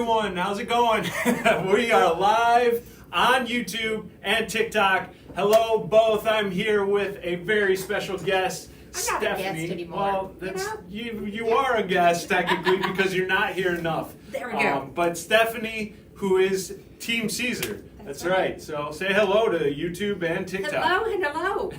everyone, how's it going? We are live on YouTube and TikTok. Hello both, I'm here with a very special guest, I'm not Stephanie. a guest anymore. Well, that's, you are a guest technically because you're not here enough. There we go. But Stephanie, who is Team Siser. That's right. So say hello to YouTube and TikTok. Hello.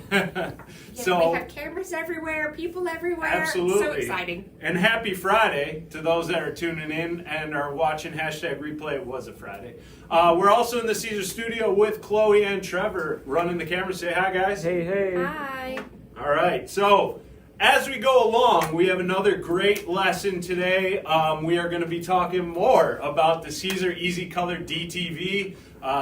So we have cameras everywhere, people everywhere. absolutely. So exciting. And happy Friday to those that are tuning in and are watching hashtag replay. It was a Friday. We're also in the Siser studio with Chloe and Trevor running the camera. Say hi, guys. Hey. Hi. All right. So as we go along, we have another great lesson today. We are going to be talking more about the Siser EasyColor DTV.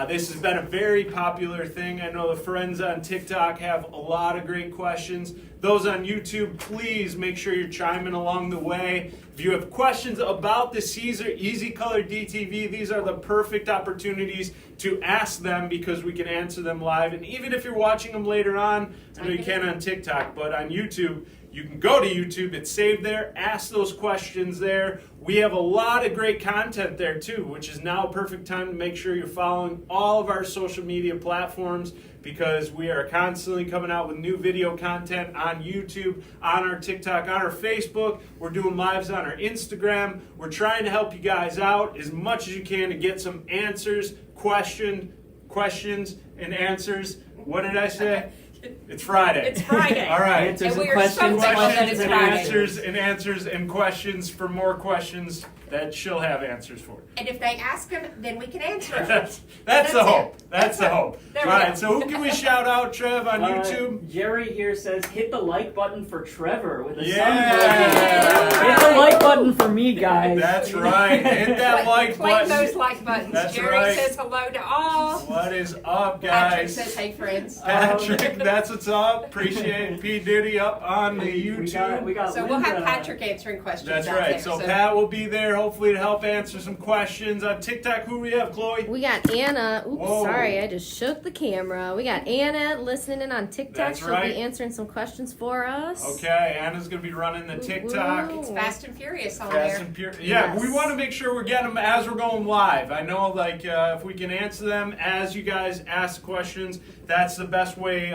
This has been a very popular thing. I know the friends on TikTok have a lot of great questions. Those on YouTube, please make sure you're chiming along the way. If you have questions about the Siser EasyColor DTV, these are the perfect opportunities to ask them because we can answer them live. And even if you're watching them later on, I know you can on TikTok, but on YouTube, you can go to YouTube, it's saved there, ask those questions there. We have a lot of great content there too, which is now a perfect time to make sure you're following all of our social media platforms because we are constantly coming out with new video content on YouTube, on our TikTok, on our Facebook. We're doing lives on our Instagram. We're trying to help you guys out as much as you can to get some answers, questions and answers. What did I say? It's Friday. It's Friday. All right. Answers And and we are so questions. thankful that it's And Friday. answers and questions for more questions that she'll have answers for. And if they ask them, then we can answer them. That's the it. hope. That's the hope. There we Right. go. So who can we shout out, Trev, on YouTube? Jerry here says, hit the like button for Trevor with a Yeah. sun emoji. Hit the like button for me, guys. That's right. Hit that like Claim button. those like buttons. That's Jerry right. says hello to all. What is up, Patrick guys? says hey, friends. Patrick, that's what's up. Appreciate P. Diddy up on the YouTube. We got So Linda. we'll have Patrick answering questions. That's out right. there, So Pat will be there hopefully to help answer some questions. On TikTok, who we have, Chloe? We got Anna. Oops, Whoa. sorry, I just shook the camera. We got Anna listening in on TikTok. That's She'll right. be answering some questions for us. Okay, Anna's going to be running the TikTok. Woo. It's Fast and Furious on Fast there. and pure. Yeah, Yes. we want to make sure we're getting them as we're going live. I know, like, if we can answer them as you guys ask questions, that's the best way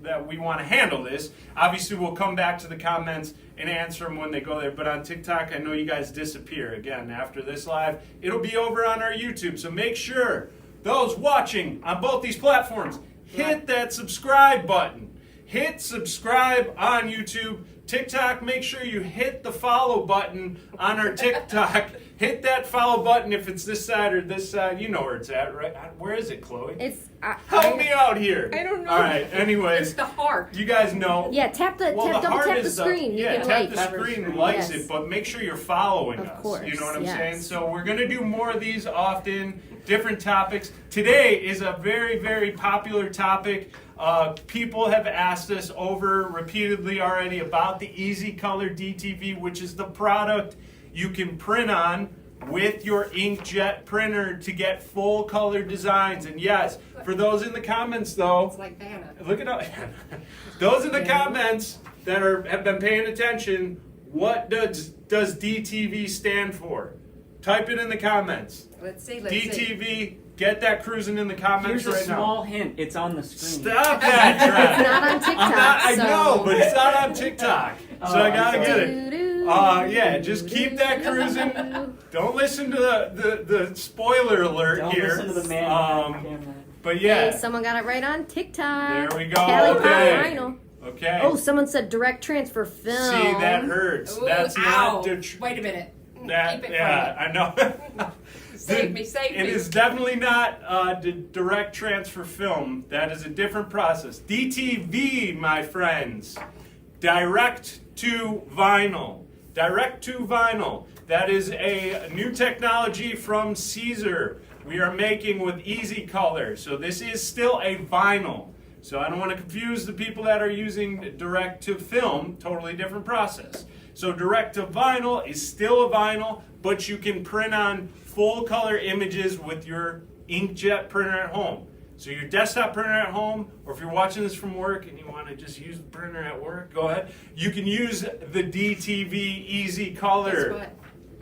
that we want to handle this. Obviously, we'll come back to the comments and answer them when they go there. But on TikTok, I know you guys disappear. Again, after this live, it'll be over on our YouTube. So make sure those watching on both these platforms, hit that subscribe button. Hit subscribe on YouTube. TikTok, make sure you hit the follow button on our TikTok. Hit that follow button if it's this side or this side. You know where it's at, right? Where is it, Chloe? It's Help me out here. I don't know. All right, anyways, It's the heart. you guys know. yeah. Tap the Well, double heart tap the is screen. You yeah, can tap like. the screen likes Yes. it, but make sure you're following Of us. course, You know what I'm yes. saying? So we're going to do more of these often, different topics. Today is a very, very popular topic. People have asked us over repeatedly already about the EasyColor DTV, which is the product you can print on with your inkjet printer to get full color designs. And yes, for those in the comments though, It's like Vanna. look it up. Those in the comments that have been paying attention, what does DTV stand for? Type it in the comments. Let's see. DTV, get that cruising in the comments Here's a right small now. hint. It's on the screen. Stop that, Trev. It's not on TikTok. I so. know, but it's not on TikTok. So Oh, I I'm gotta sorry. get it. Yeah, just keep that cruising. Don't listen to the spoiler alert Don't here. listen to the man behind the camera. But yeah, Hey, someone got it right on TikTok. there we go. Cali Okay. Vinyl. Okay. Oh, someone said direct transfer film. See, that hurts. Ooh, That's ow. not Wait a minute. that. Keep it Yeah, from I know. Save me, save It me. is definitely not direct transfer film. That is a different process. DTV, my friends. Direct to vinyl. Direct to vinyl. That is a new technology from Siser. We are making with EasyColor. So this is still a vinyl. So I don't want to confuse the people that are using direct to film. Totally different process. So direct to vinyl is still a vinyl, but you can print on full color images with your inkjet printer at home. So your desktop printer at home, or if you're watching this from work and you want to just use the printer at work, go ahead. You can use the DTV Guess EasyColor. what?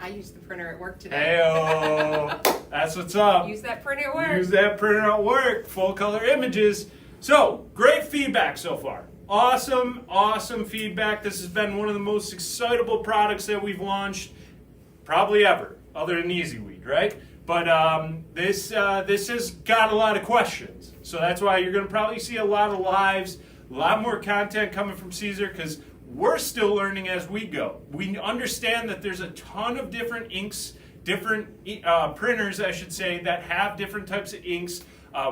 I used the printer at work today. Hey-o, that's what's up. Use that printer at work. Use that printer at work, full color images. So, great feedback so far. Awesome feedback. This has been one of the most excitable products that we've launched probably ever, other than EasyWeed, right? But this has got a lot of questions. So that's why you're going to probably see a lot of lives, a lot more content coming from Siser, because we're still learning as we go. We understand that there's a ton of different inks, different printers, I should say, that have different types of inks.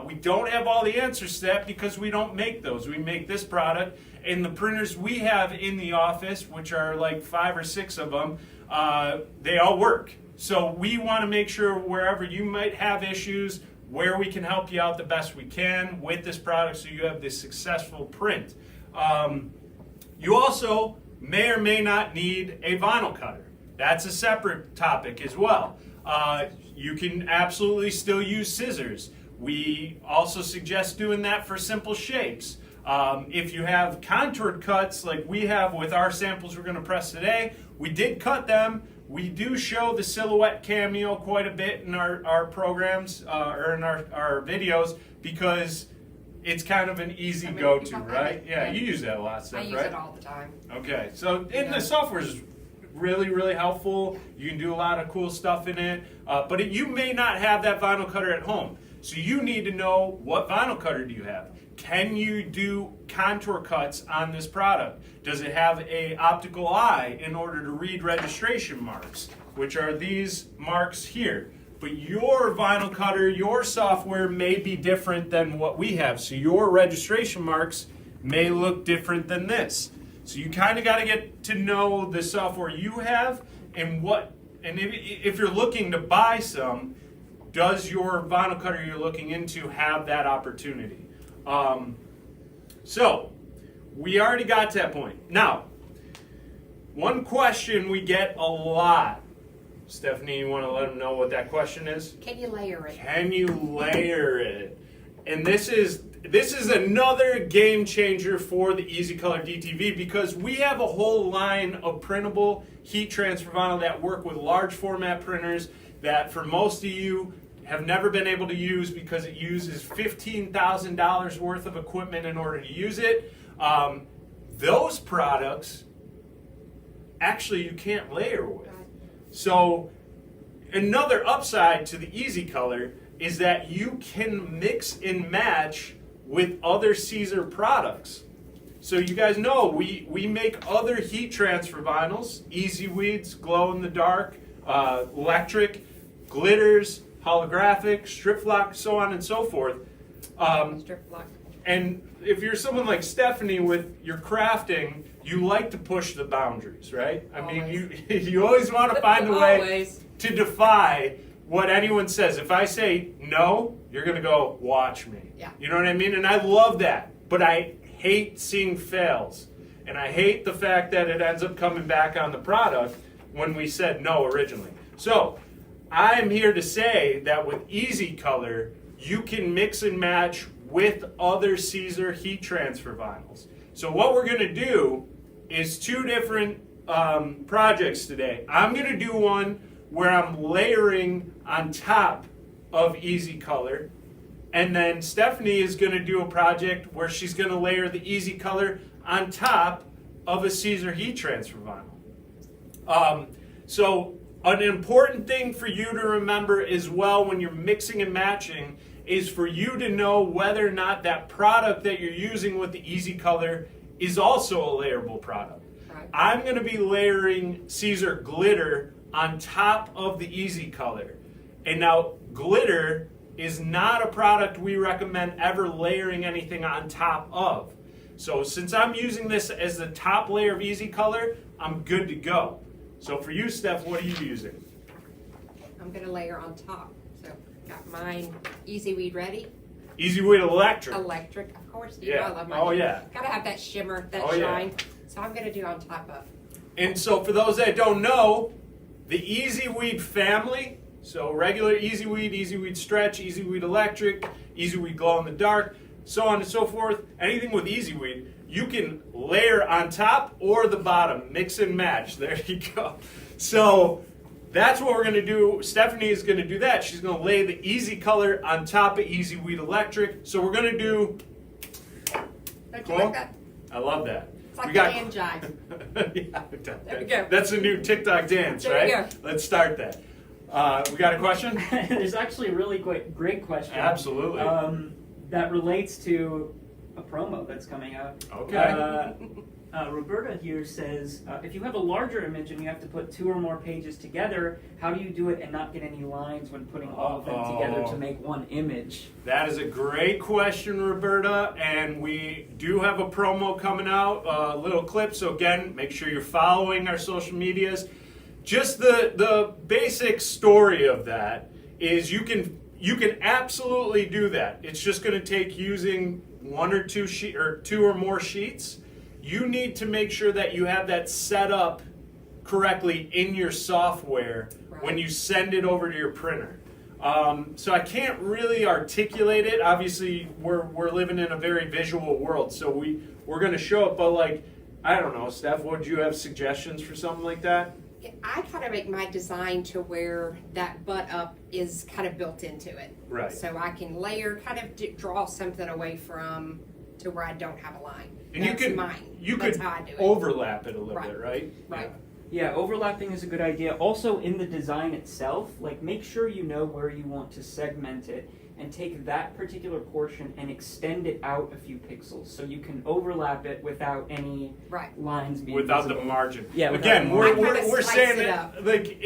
We don't have all the answers to that because we don't make those. We make this product, and the printers we have in the office, which are like 5 or 6 of them, they all work. So we want to make sure wherever you might have issues, where we can help you out the best we can with this product so you have this successful print. You also may or may not need a vinyl cutter. That's a separate topic as well. You can absolutely still use scissors. We also suggest doing that for simple shapes. If you have contoured cuts like we have with our samples we're going to press today, we did cut them. We do show the silhouette cameo quite a bit in our programs or in our videos because it's kind of an easy go-to, right? Yeah, you use that a lot, Steph, I use right? it all the time. Okay, so and the software is really helpful. You can do a lot of cool stuff in it, but you may not have that vinyl cutter at home. So you need to know, what vinyl cutter do you have? Can you do contour cuts on this product? Does it have a optical eye in order to read registration marks, which are these marks here? But your vinyl cutter, your software may be different than what we have. So your registration marks may look different than this. So you kind of got to get to know the software you have and if you're looking to buy some, does your vinyl cutter you're looking into have that opportunity? So we already got to that point. Now, one question we get a lot. Stephanie, you want to let them know what that question is? Can you layer it? Can you layer it? And this is another game changer for the EasyColor DTV because we have a whole line of printable heat transfer vinyl that work with large format printers that for most of you have never been able to use because it uses $15,000 worth of equipment in order to use it. Those products, actually you can't layer with. So another upside to the EasyColor is that you can mix and match with other Siser products. So you guys know we make other heat transfer vinyls, EasyWeeds, glow in the dark, electric, glitters, holographic, strip lock, so on and so forth. Strip lock. And if you're someone like Stephanie with your crafting, you like to push the boundaries, right? I mean, you always want to find a way to defy what anyone says. If I say no, you're going to go, watch me. Yeah. You know what I mean? And I love that. But I hate seeing fails. And I hate the fact that it ends up coming back on the product when we said no originally. So I'm here to say that with EasyColor, you can mix and match with other Siser heat transfer vinyls. So what we're going to do is 2 different projects today. I'm going to do one where I'm layering on top of EasyColor, and then Stephanie is going to do a project where she's going to layer the EasyColor on top of a Siser heat transfer vinyl. So an important thing for you to remember as well when you're mixing and matching is for you to know whether or not that product that you're using with the EasyColor is also a layerable product. Right. I'm going to be layering Siser glitter on top of the EasyColor. And now glitter is not a product we recommend ever layering anything on top of. So since I'm using this as the top layer of EasyColor, I'm good to go. So for you, Steph, what are you using? I'm going to layer on top. So got mine EasyWeed ready. EasyWeed electric. Electric, of course. You Yeah. know I love my Oh, yeah. Got to have that shimmer, that Oh, yeah. shine. So I'm going to do on top of. And so for those that don't know, the EasyWeed family, so regular EasyWeed, EasyWeed Stretch, EasyWeed Electric, EasyWeed Glow in the Dark, so on and so forth, anything with EasyWeed, you can layer on top or the bottom, mix and match. There you go. So that's what we're going to do. Stephanie is going to do that. She's going to lay the EasyColor on top of EasyWeed Electric. So we're going to do... Don't you like that? I love that. It's like a hand jive. Yeah, There we go. that's a new TikTok dance, There right? you go. Let's start that. We got a question? There's actually a really great question. Absolutely. That relates to a promo that's coming out. Okay. Roberta here says, if you have a larger image and you have to put 2 or more pages together, how do you do it and not get any lines when putting all of them together to make one image? That is a great question, Roberta, and we do have a promo coming out, a little clip. So again, make sure you're following our social medias. Just the basic story of that is you can absolutely do that. It's just going to take using 1 or 2 2 or more sheets. You need to make sure that you have that set up correctly in your software when you send it over to your printer. So I can't really articulate it. Obviously, we're living in a very visual world, so we're going to show it. But like, I don't know, Steph, would you have suggestions for something like that? I kind of make my design to where that butt up is kind of built into it. Right. So I can layer, kind of draw something away from to where I don't have a line. And That's you That's could how I do it. overlap it a little Right. bit, right? Right. Yeah, overlapping is a good idea. Also, in the design itself, like make sure you know where you want to segment it and take that particular portion and extend it out a few pixels so you can overlap it without any Right. lines being Without visible. the margin. Yeah, without Again, the we're margin. we're Slice saying it that up. like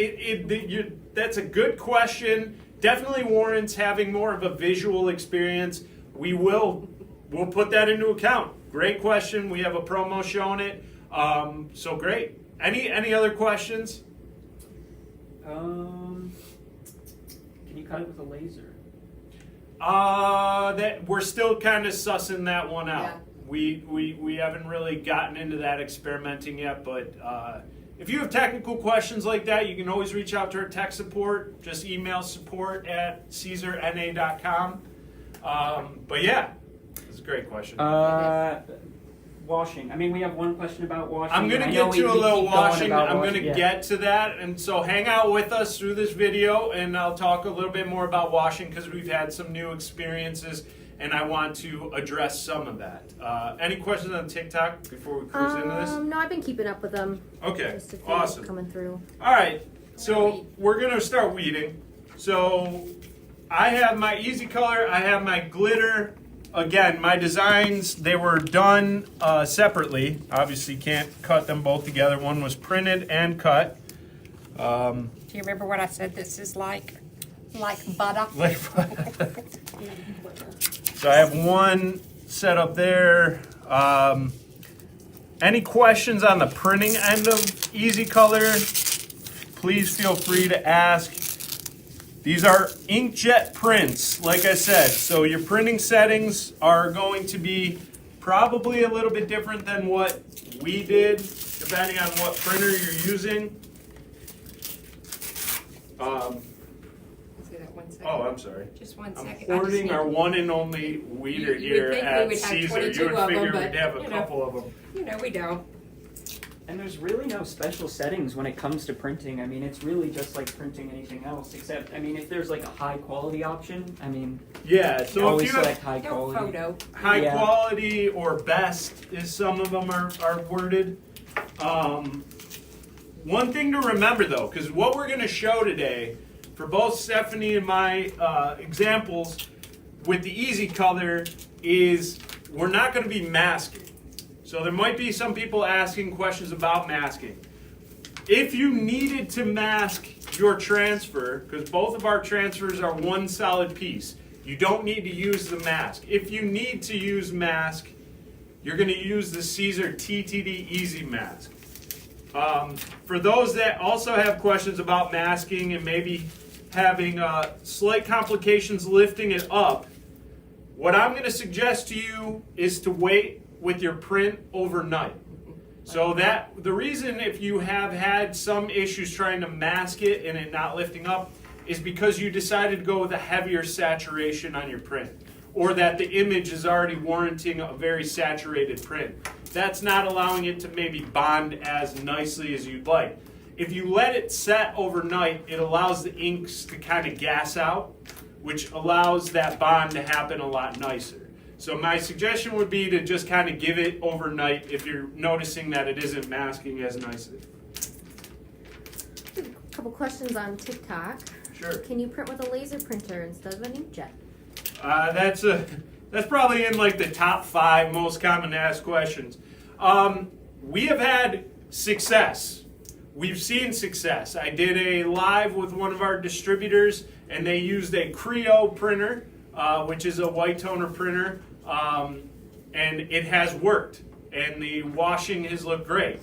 that's a good question. Definitely warrants having more of a visual experience. We'll put that into account. Great question. We have a promo showing it. So great. Any other questions? Can you cut it with a laser? That we're still kind of sussing that one out. Yeah. We haven't really gotten into that experimenting yet, but if you have technical questions like that, you can always reach out to our tech support. Just email support@caesarna.com. But yeah, it's a great question. Washing. I mean, we have one question about washing. I'm going to I know get to we a little keep going washing. about I'm going washing. to Yeah. get to that. And so hang out with us through this video, and I'll talk a little bit more about washing because we've had some new experiences, and I want to address some of that. Any questions on TikTok before we cruise into this? No, I've been keeping up with them. Okay, Just a few awesome. coming through. All right, so we're going to start weeding. So I have my EasyColor, I have my glitter. Again, my designs, they were done separately. Obviously, can't cut them both together. One was printed and cut. Do you remember what I said this is like? Like butter? So I have one set up there. Any questions on the printing end of EasyColor? Please feel free to ask. These are inkjet prints, like I said. So your printing settings are going to be probably a little bit different than what we did, depending on what printer you're using. Say that 1 second. Oh, I'm sorry. Just 1 I'm second. hoarding our one and only weeder You would here think we at would have Caesar. 22 You would of figure them, we'd but, have a you know. couple of them. We don't. And there's really no special settings when it comes to printing. I mean, it's really just like printing anything else, except, I mean, if there's like a high quality option, I mean, Yeah, so if always you have select high No quality. photo. high Yeah. quality or best, as some of them are worded. One thing to remember though, because what we're going to show today, for both Stephanie and my examples with the EasyColor, is we're not going to be masking. So there might be some people asking questions about masking. If you needed to mask your transfer, because both of our transfers are one solid piece, you don't need to use the mask. If you need to use mask, you're going to use the Siser TTD Easy Mask. For those that also have questions about masking and maybe having slight complications lifting it up, what I'm going to suggest to you is to wait with your print overnight. So that the reason if you have had some issues trying to mask it and it not lifting up is because you decided to go with a heavier saturation on your print, or that the image is already warranting a very saturated print. That's not allowing it to maybe bond as nicely as you'd like. If you let it set overnight, it allows the inks to kind of gas out, which allows that bond to happen a lot nicer. So my suggestion would be to just kind of give it overnight if you're noticing that it isn't masking as nicely. A couple questions on TikTok. Sure. Can you print with a laser printer instead of an inkjet? That's probably in like the top 5 most common asked questions. We have had success. We've seen success. I did a live with one of our distributors, and they used a Creo printer, which is a white toner printer, and it has worked, and the washing has looked great.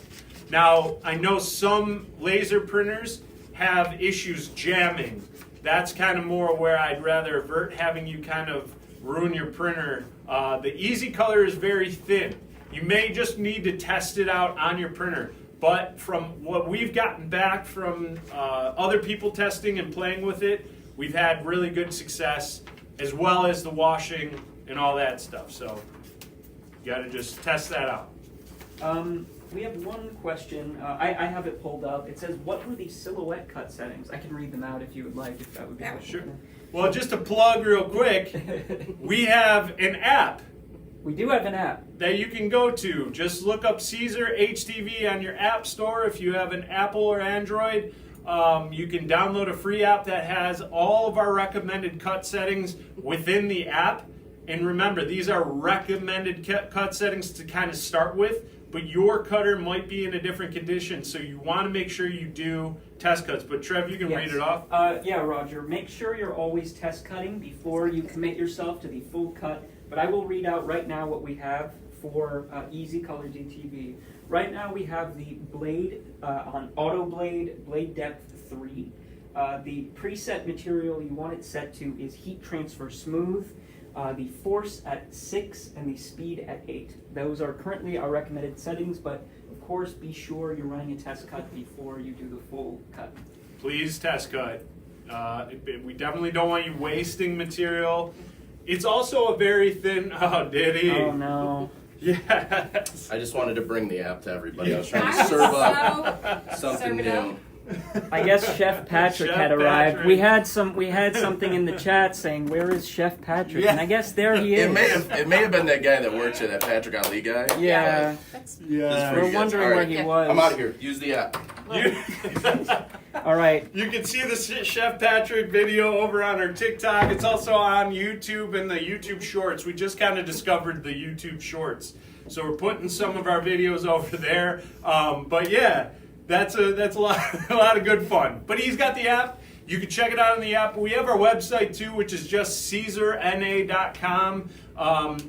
Now, I know some laser printers have issues jamming. That's kind of more where I'd rather avert having you kind of ruin your printer. The EasyColor is very thin. You may just need to test it out on your printer. But from what we've gotten back from other people testing and playing with it, we've had really good success, as well as the washing and all that stuff. So you got to just test that out. We have one question. I have it pulled up. It says, what were the silhouette cut settings? I can read them out if you would like, if that would be helpful. Sure. Well, just to plug real quick, we have an app We do have an app that you can go to. Just look up Siser HTV on your app store. If you have an Apple or Android, you can download a free app that has all of our recommended cut settings within the app. And remember, these are recommended cut settings to kind of start with, but your cutter might be in a different condition, so you want to make sure you do test cuts. But Trev, you can read it off. Yeah, Roger. Make sure you're always test cutting before you commit yourself to the full cut. But I will read out right now what we have for EasyColor DTV. Right now we have the blade on Auto Blade Depth 3. The preset material you want it set to is Heat Transfer Smooth, the force at 6, and the speed at 8. Those are currently our recommended settings, but of course be sure you're running a test cut before you do the full cut. Please test cut. We definitely don't want you wasting material. It's also a very thin. Oh, did he? Oh no. Yes. I just wanted to bring the app to everybody. I was trying I to was serve up something serve it new. up. I guess Chef Patrick Chef had arrived. Patrick. We had something in the chat saying, "Where is Chef Patrick?" And I guess there he is. It may have been that guy that works here, that Patrick Ali guy. Yeah. That's Yeah. We're wondering All where right. he was. I'm out of here. Use the app. All right. You can see the Chef Patrick video over on our TikTok. It's also on YouTube and the YouTube Shorts. We just kind of discovered the YouTube Shorts, so we're putting some of our videos over there. But yeah, that's a lot of good fun. But he's got the app. You can check it out on the app. We have our website too, which is just CaesarNA.com.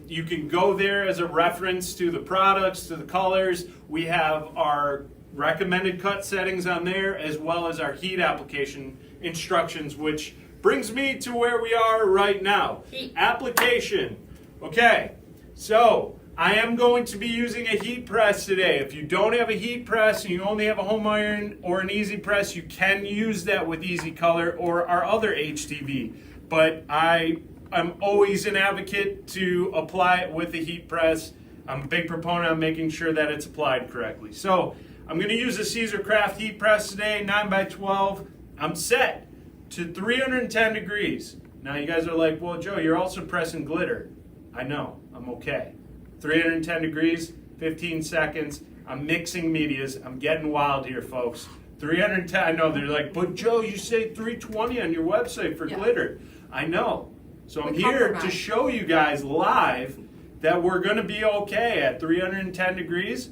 You can go there as a reference to the products, to the colors. We have our recommended cut settings on there, as well as our heat application instructions, which brings me to where we are right now. Heat. Application. Okay, so I am going to be using a heat press today. If you don't have a heat press and you only have a home iron or an easy press, you can use that with EasyColor or our other HTV. But I'm always an advocate to apply it with a heat press. I'm a big proponent of making sure that it's applied correctly. So I'm going to use a Siser Craft heat press today, 9x12. I'm set to 310 degrees. Now you guys are like, well, Joe, you're also pressing glitter. I know, I'm okay. 310 degrees, 15 seconds. I'm mixing medias. I'm getting wild here, folks. 310, I know, they're like, but Joe, you say 320 on your website for glitter. I know. So I'm We here to compromise. show you guys live that we're going to be okay at 310 degrees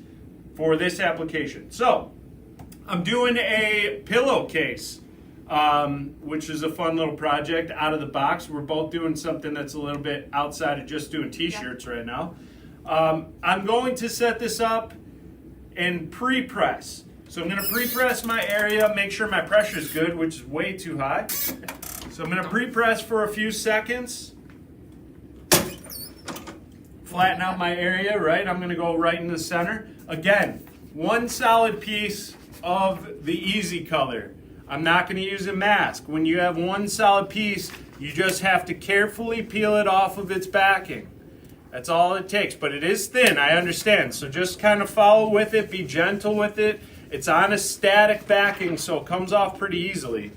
for this application. So I'm doing a pillowcase, which is a fun little project out of the box. We're both doing something that's a little bit outside of just doing t-shirts right now. I'm going to set this up and pre-press. So I'm going to pre-press my area, make sure my pressure is good, which is way too high. So I'm going to pre-press for a few seconds. Flatten out my area, right? I'm going to go right in the center. Again, one solid piece of the EasyColor. I'm not going to use a mask. When you have one solid piece, you just have to carefully peel it off of its backing. That's all it takes, but it is thin, I understand. So just kind of follow with it, be gentle with it, It's on a static backing, so it comes off pretty easily.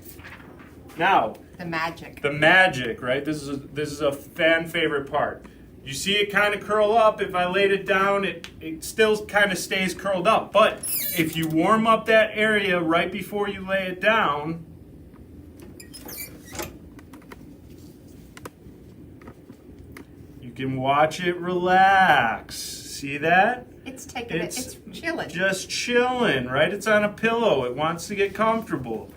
Now, The magic. the magic, right? This is a fan favorite part. You see it kind of curl up. If I laid it down, it still kind of stays curled up. But if you warm up that area right before you lay it down, you can watch it relax. See that? It's taking it's chilling. Just chilling, right? It's on a pillow. It wants to get comfortable.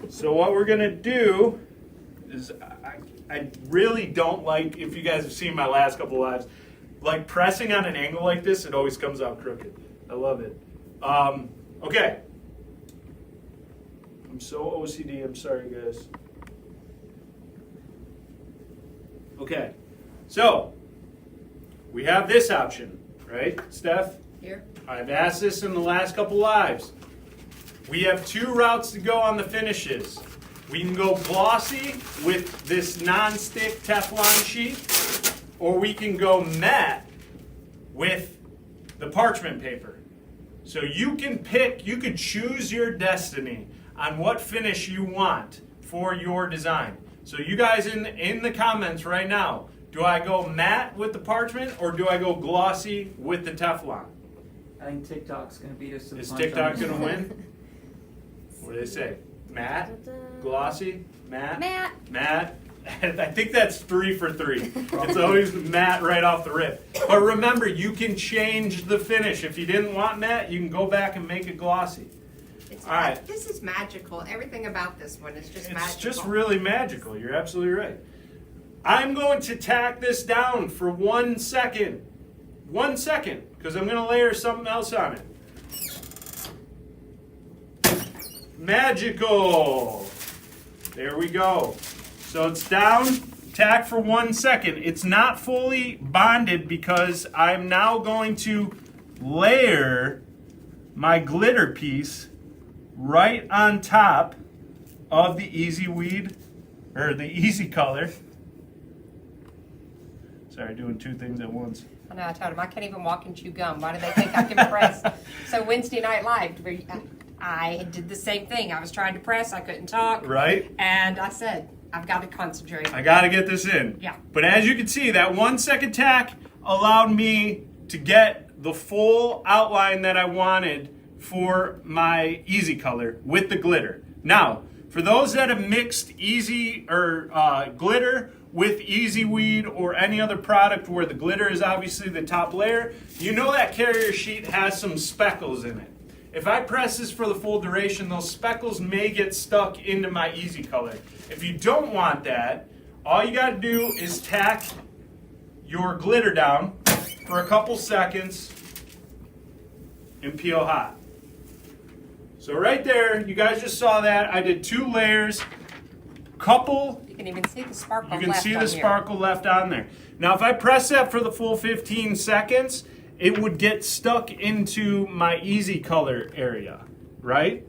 So what we're gonna do is, I really don't like, if you guys have seen my last couple lives, like pressing on an angle like this, it always comes out crooked. I love it. Okay. I'm so OCD, I'm sorry guys. Okay, so we have this option, right, Steph? Here. I've asked this in the last couple lives. We have two routes to go on the finishes. We can go glossy with this non-stick Teflon sheet, or we can go matte with the parchment paper. So you can pick, you could choose your destiny on what finish you want for your design. So you guys in the comments right now, do I go matte with the parchment or do I go glossy with the Teflon? I think TikTok's gonna beat us to the Is punch TikTok on this. gonna win? What do they say? Matte? Glossy? Matte? Matt. Matte? I think that's 3 for 3. It's always matte right off the rip. But remember, you can change the finish. If you didn't want matte, you can go back and make it glossy. It's All right. This is magical. Everything about this one is just magical. It's just really magical. You're absolutely right. I'm going to tack this down for 1 second. 1 second, because I'm going to layer something else on it. Magical. There we go. So it's down, tack for 1 second. It's not fully bonded because I'm now going to layer my glitter piece right on top of the EasyWeed, or the EasyColor. Sorry, doing 2 things at once. I know, I told him I can't even walk and chew gum. Why do they think I can press? So Wednesday Night Live, I did the same thing. I was trying to press, I couldn't talk. Right? And I said, I've got to concentrate. I got to get this in. Yeah. But as you can see, that 1 second tack allowed me to get the full outline that I wanted for my EasyColor with the glitter. Now, for those that have mixed glitter with EasyWeed or any other product where the glitter is obviously the top layer, you know that carrier sheet has some speckles in it. If I press this for the full duration, those speckles may get stuck into my EasyColor. If you don't want that, all you got to do is tack your glitter down for a couple seconds and peel hot. So right there, you guys just saw that. I did 2 layers, You can even see the sparkle you can left see on the here. sparkle left on there. Now if I press that for the full 15 seconds, it would get stuck into my EasyColor area, right?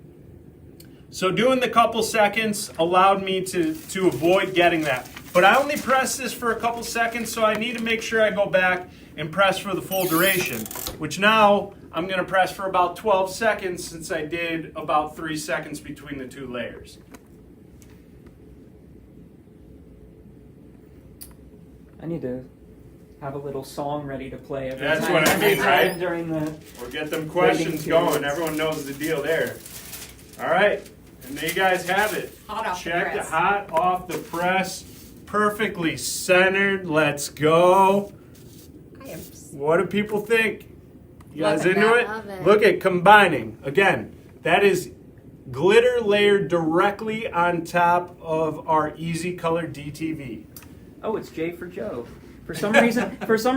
So doing the couple seconds allowed me to avoid getting that. But I only pressed this for a couple seconds, so I need to make sure I go back and press for the full duration, which now I'm going to press for about 12 seconds since I did about 3 seconds between the 2 layers. I need to have a little song ready to play every That's time. what I every mean, time right? During the Or get them questions Waiting going. periods. Everyone knows the deal there. All right. And there you guys have it. Hot off the Check press. hot off the press. Perfectly centered. Let's go. I am What do people think? You Love guys it, into Matt. it? Love it. Look at combining. Again, that is glitter layered directly on top of our EasyColor DTV. Oh, it's J for Joe. For some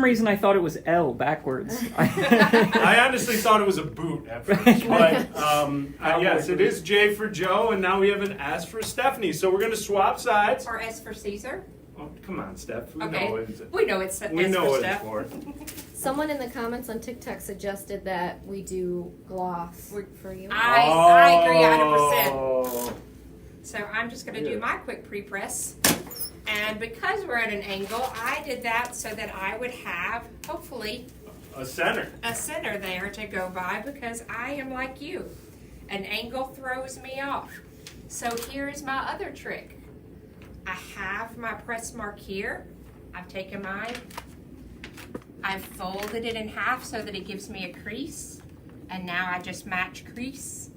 reason, I thought it was L backwards. I honestly thought it was a boot at first, but yes, it is J for Joe, and now we have an S for Stephanie. So we're going to swap sides. Or S for Caesar. Oh, come on, Steph. We Okay. know what it's We know it's we S know for what Steph. it's for. Someone in the comments on TikTok suggested that we do gloss for you. I agree 100%. Oh. So I'm just going to Yeah. do my quick pre-press. And because we're at an angle, I did that so that I would have, hopefully, A center. a center there to go by because I am like you. An angle throws me off. So here's my other trick. I have my press mark here. I've taken mine. I've folded it in half so that it gives me a crease. And now I just match crease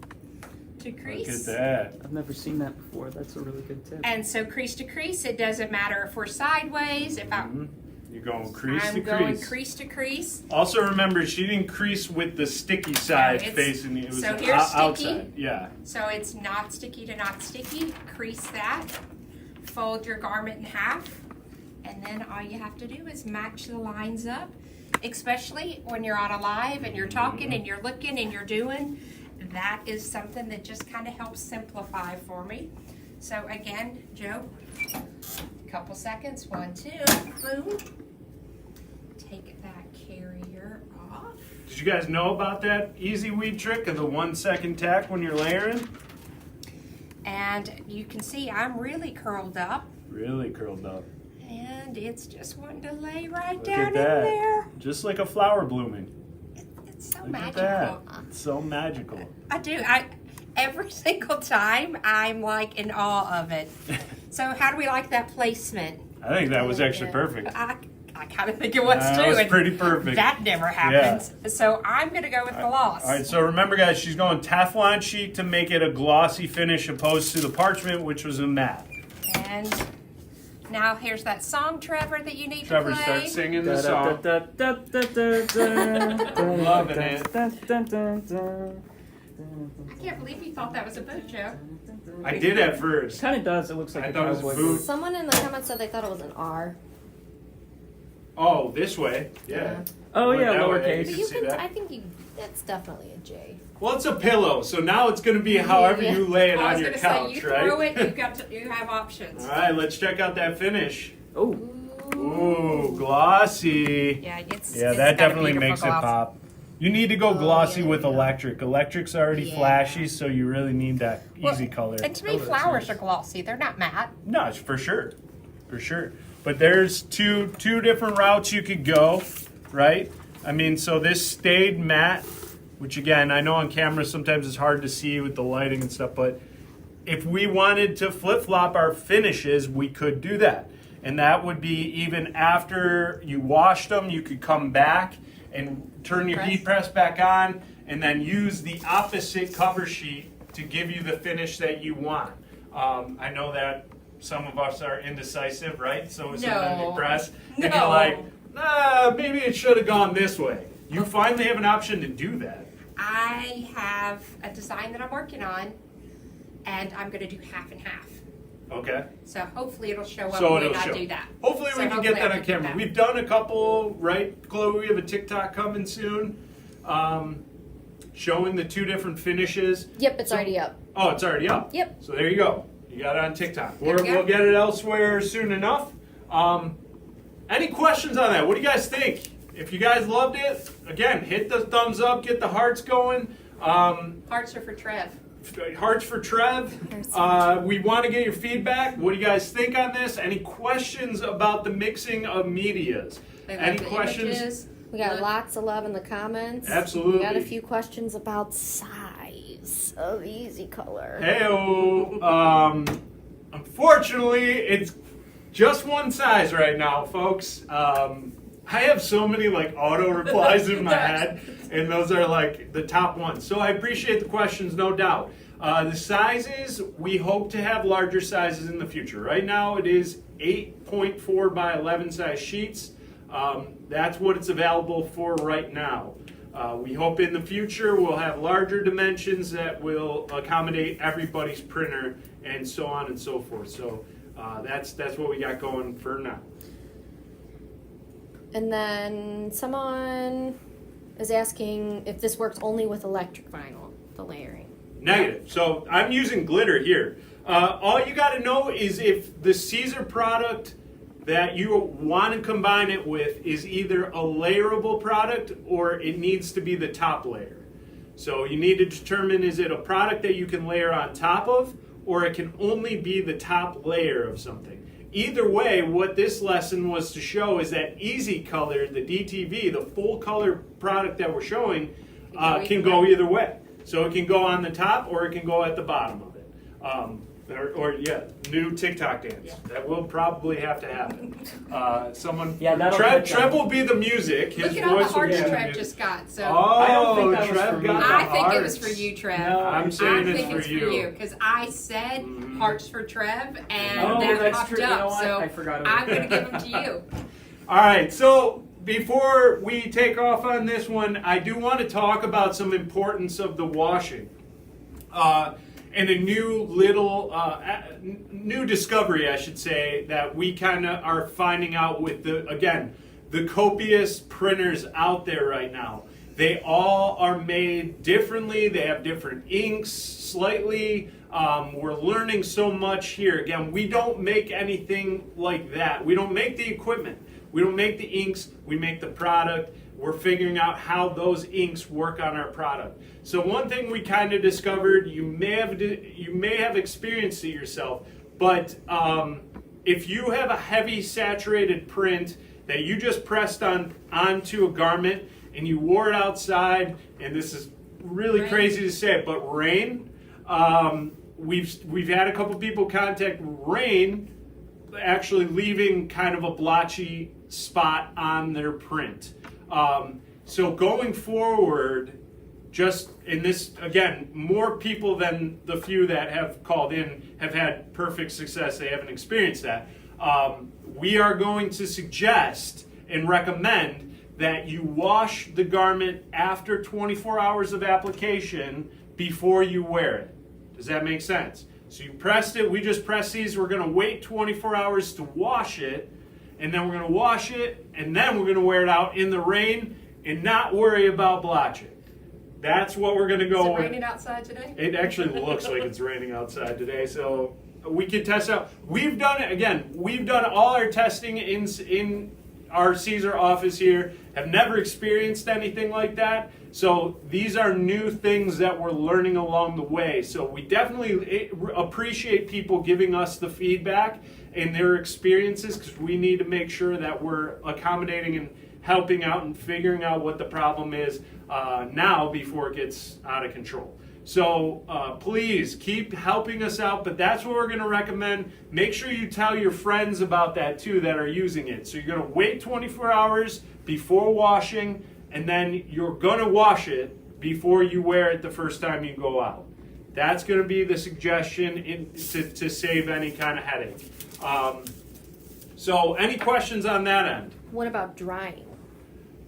to crease. Look at that. I've never seen that before. That's a really good tip. And so crease to crease, it doesn't matter if we're sideways, if You're going crease I'm to going crease. crease to crease. Also remember, she didn't crease with the sticky side it's- facing you. It was so the here's sticky. outside. Yeah. So it's not sticky to not sticky. Crease that. Fold your garment in half. And then all you have to do is match the lines up. Especially when you're on a live and you're talking and you're looking and you're doing. That is something that just kind of helps simplify for me. So again, Joe, a couple seconds. 1, 2, boom. Take that carrier off. Did you guys know about that EasyWeed trick of the 1 second tack when you're layering? And you can see I'm really curled up. Really curled up. And it's just wanting to lay right Look down at in that. there. Just like a flower blooming. It's so Look magical. at that. It's so magical. I do. Every single time I'm like in awe of it. So how do we like that placement? I think that was actually perfect. I kind of think it was too. That was and pretty perfect. That never happens. So I'm going to go with gloss. All right, so remember, guys, she's going Teflon sheet to make it a glossy finish opposed to the parchment, which was a matte. And now here's that song, Trevor, that you need Trevor, to play. start singing the song. Loving it. I can't believe you thought that was a boot, Joe. I did at first. Kind of does. It looks like I a thought it was cowboy food. boot. Someone in the comments said they thought it was an R. Oh, this way. Yeah. Oh Went yeah, that way. lowercase. But can you see can, that. I think that's definitely a J. Well, it's a pillow, so now it's going to be however Yeah. you lay it I on was your going to couch, say, you right? throw it, you have options. All right, let's check out that finish. Oh, Ooh, glossy. Yeah, it's Yeah, it's that got a definitely beautiful makes it gloss. pop. You need to go glossy yeah, with yeah. electric. Electric's already Yeah. flashy, so you really need that Well, easy color. And to me, Oh, that's flowers nice. are glossy. They're not matte. No, it's for sure. For sure. But there's two different routes you could go, right? I mean, so this stayed matte, which again, I know on camera sometimes it's hard to see with the lighting and stuff, but if we wanted to flip-flop our finishes, we could do that. And that would be even after you washed them, you could come back and turn your heat press back on and then use the opposite cover sheet to give you the finish that you want. I know that some of us are indecisive, right? So sometimes you No. press and No. you're like, maybe it should have gone this way. You finally have an option to do that. I have a design that I'm working on, and I'm going to do half and half. Okay. So hopefully it'll show up So when it'll I show. do that. Hopefully So we can hopefully get that I on can do camera. that. We've done a couple, right, Chloe? We have a TikTok coming soon, showing the two different finishes. Yep, it's So- already up. Oh, it's already up. Yep. So there you go. You got it on TikTok. There we go. We'll get it elsewhere soon enough. Any questions on that? What do you guys think? If you guys loved it, again, hit the thumbs up, get the hearts going. Hearts are for Trev. Hearts for Trev. We want to get your feedback. What do you guys think on this? Any questions about the mixing of medias? They Any love the questions? images. We got Look. lots of love in the comments. Absolutely. We got a few questions about size of EasyColor. Heyo. Unfortunately, it's just one size right now, folks. I have so many like auto replies in my head, and those are like the top ones. So I appreciate the questions, no doubt. The sizes, we hope to have larger sizes in the future. Right now, it is 8.4 by 11 size sheets. That's what it's available for right now. We hope in the future we'll have larger dimensions that will accommodate everybody's printer and so on and so forth. So that's what we got going for now. And then someone is asking if this works only with electric vinyl, the layering. Negative. So I'm using glitter here. All you got to know is if the Siser product that you want to combine it with is either a layerable product or it needs to be the top layer. So you need to determine, is it a product that you can layer on top of, or it can only be the top layer of something. Either way, what this lesson was to show is that EasyColor, the DTV, the full color product that we're showing, can go either way. So it can go on the top or it can go at the bottom of it. New TikTok dance. Yeah. That will probably have to happen. Someone. Yeah, that'll Trev, get Trev done. will be the music. His Look at all the voice will hearts be the Trev music. just got. So I don't think that was Trev for me. got the I think it was hearts. for you, Trev. No, I'm saying I it's think for it's you. for you because I said hearts for Trev, and Oh, that that's popped true. You up. know what? So I forgot about I'm going to give them to you. All right, so before we take off on this one, I do want to talk about some importance of the washing. And a new new discovery, I should say, that we kind of are finding out with the copious printers out there right now. They all are made differently. They have different inks slightly. We're learning so much here. Again, we don't make anything like that. We don't make the equipment. We don't make the inks. We make the product. We're figuring out how those inks work on our product. So one thing we kind of discovered, you may have experienced it yourself, but if you have a heavy saturated print that you just pressed onto a garment and you wore it outside, and this is really crazy to say, but rain, we've had a couple people contact rain actually leaving kind of a blotchy spot on their print. So going forward, just in this, again, more people than the few that have called in have had perfect success. They haven't experienced that. We are going to suggest and recommend that you wash the garment after 24 hours of application before you wear it. Does that make sense? So you pressed it, we just pressed these, we're going to wait 24 hours to wash it, and then we're going to wash it, and then we're going to wear it out in the rain and not worry about blotching. That's what we're going to go Is it with. raining outside today? It actually looks like it's raining outside today, so we can test out. We've done it, again, we've done all our testing in our Siser office here, have never experienced anything like that. So these are new things that we're learning along the way. So we definitely appreciate people giving us the feedback and their experiences, because we need to make sure that we're accommodating and helping out and figuring out what the problem is now before it gets out of control. So please keep helping us out, but that's what we're going to recommend. Make sure you tell your friends about that too that are using it. So you're going to wait 24 hours before washing, and then you're going to wash it before you wear it the first time you go out. That's going to be the suggestion to save any kind of headache. So any questions on that end? What about drying?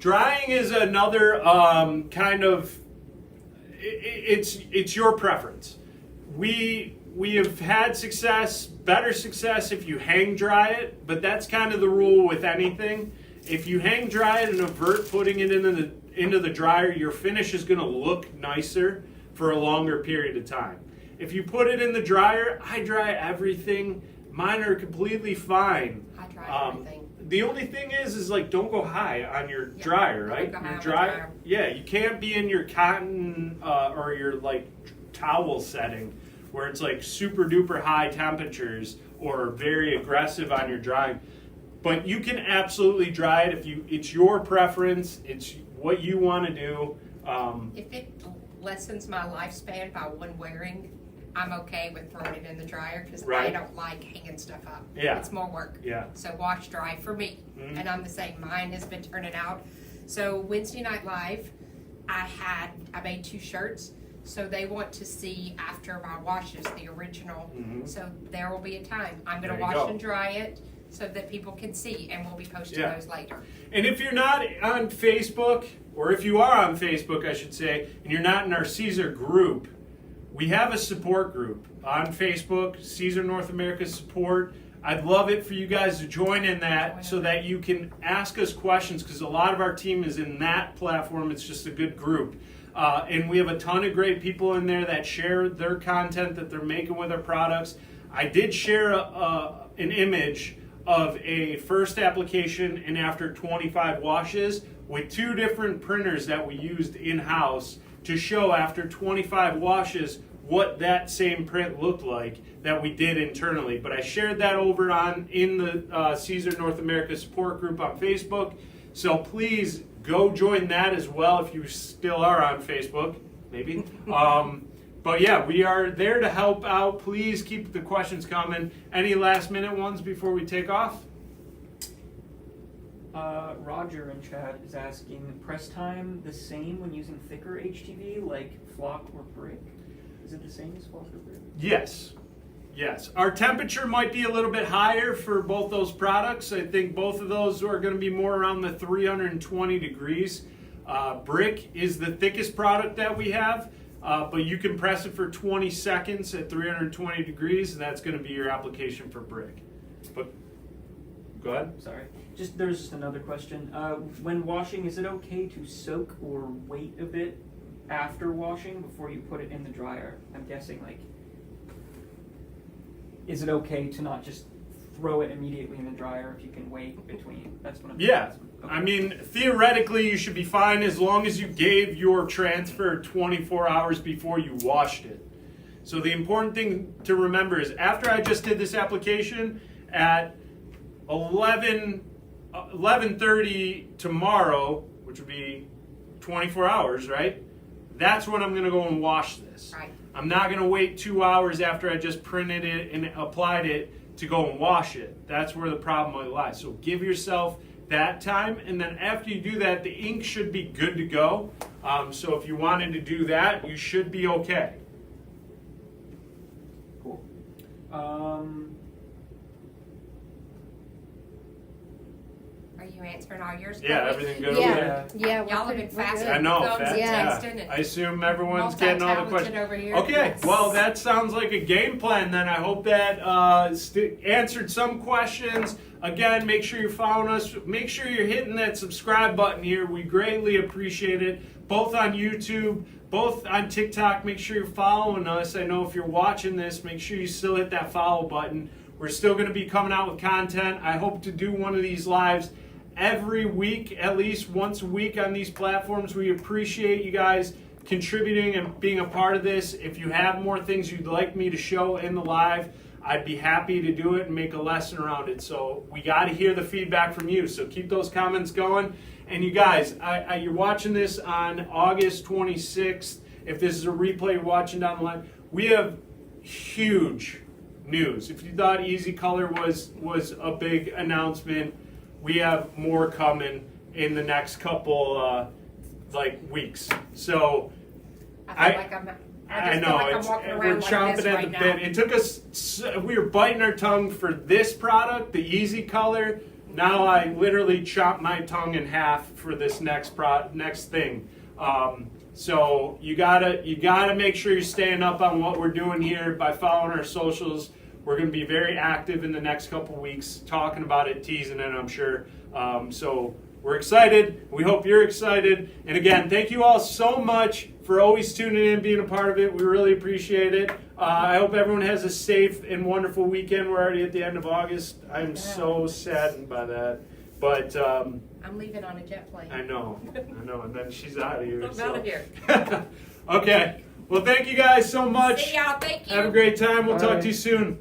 Drying is another kind of, it's your preference. We have had success, better success if you hang dry it, but that's kind of the rule with anything. If you hang dry it and avert putting it into the dryer, your finish is going to look nicer for a longer period of time. If you put it in the dryer, I dry everything. Mine are completely fine. I dry everything. The only thing is like don't go high on your dryer, right? Don't go high Your on my dryer. Yeah, you can't be in your cotton or your like towel setting where it's like super duper high temperatures or very aggressive on your drying. But you can absolutely dry it if it's your preference. It's what you want to do. If it lessens my lifespan by one wearing, I'm okay with throwing it in the dryer because I Right. don't like hanging stuff up. Yeah. It's more work. Yeah. So wash dry for me. Mhm. And I'm the same. Mine has been turning out. So Wednesday Night Live, I made 2 shirts. So they want to see after my washes the original. Mhm. So there will be a time. I'm going There to you wash go. and dry it so that people can see, and we'll be posting Yeah. those later. And if you're not on Facebook, or if you are on Facebook, I should say, and you're not in our Siser group, we have a support group on Facebook, Siser North America Support. I'd love it for you guys to join in that so that you can ask us questions, because a lot of our team is in that platform. It's just a good group. And we have a ton of great people in there that share their content that they're making with our products. I did share an image of a first application and after 25 washes with 2 different printers that we used in-house to show after 25 washes what that same print looked like that we did internally. But I shared that over in the Siser North America support group on Facebook. So please go join that as well if you still are on Facebook. maybe. But yeah, we are there to help out. Please keep the questions coming. Any last minute ones before we take off? Roger in chat is asking, press time the same when using thicker HTV like flock or brick? Is it the same as flock or brick? Yes. Yes. Our temperature might be a little bit higher for both those products. I think both of those are going to be more around the 320 degrees. Brick is the thickest product that we have, but you can press it for 20 seconds at 320 degrees, and that's going to be your application for brick. But go ahead. Sorry. There's just another question. When washing, is it okay to soak or wait a bit after washing before you put it in the dryer? I'm guessing, like, is it okay to not just throw it immediately in the dryer if you can wait between? That's what I'm asking. Okay. I mean, theoretically, you should be fine as long as you gave your transfer 24 hours before you washed it. So the important thing to remember is after I just did this application at 11:30 tomorrow, which would be 24 hours, right? That's when I'm going to go and wash this. Right. I'm not going to wait 2 hours after I just printed it and applied it to go and wash it. That's where the problem might lie. So give yourself that time, and then after you do that, the ink should be good to go. So if you wanted to do that, you should be okay. Cool. Are you answering all yours? Yeah, Chloe? everything good over there? Yeah. Y'all have been fast. I know, Thumbs fast, and yeah. texting and I assume everyone's getting all the multi-talented questions. over here. Okay, Yes. well, that sounds like a game plan then. I hope that answered some questions. Again, make sure you're following us. Make sure you're hitting that subscribe button here. We greatly appreciate it, both on YouTube, both on TikTok. Make sure you're following us. I know if you're watching this, make sure you still hit that follow button. We're still going to be coming out with content. I hope to do one of these lives every week, at least once a week on these platforms. We appreciate you guys contributing and being a part of this. If you have more things you'd like me to show in the live, I'd be happy to do it and make a lesson around it. So we got to hear the feedback from you. So keep those comments going. And you guys, you're watching this on August 26th. If this is a replay you're watching down the line, we have huge news. If you thought EasyColor was a big announcement, we have more coming in the next couple weeks. So I know we're chomping at the bit. It took us. We were biting our tongue for this product, the EasyColor. Now I literally chop my tongue in half for this next thing. So you gotta make sure you're staying up on what we're doing here by following our socials. We're going to be very active in the next couple weeks, talking about it, teasing it, I'm sure. So we're excited. We hope you're excited. And again, thank you all so much for always tuning in, being a part of it. We really appreciate it. I hope everyone has a safe and wonderful weekend. We're already at the end of August. I'm so saddened by that. But I'm leaving on a jet plane. I know. And then she's out of here. I'm out of here. Okay. Well, thank you guys so much. See y'all. Thank you. Have a great time. We'll Bye. talk to you soon.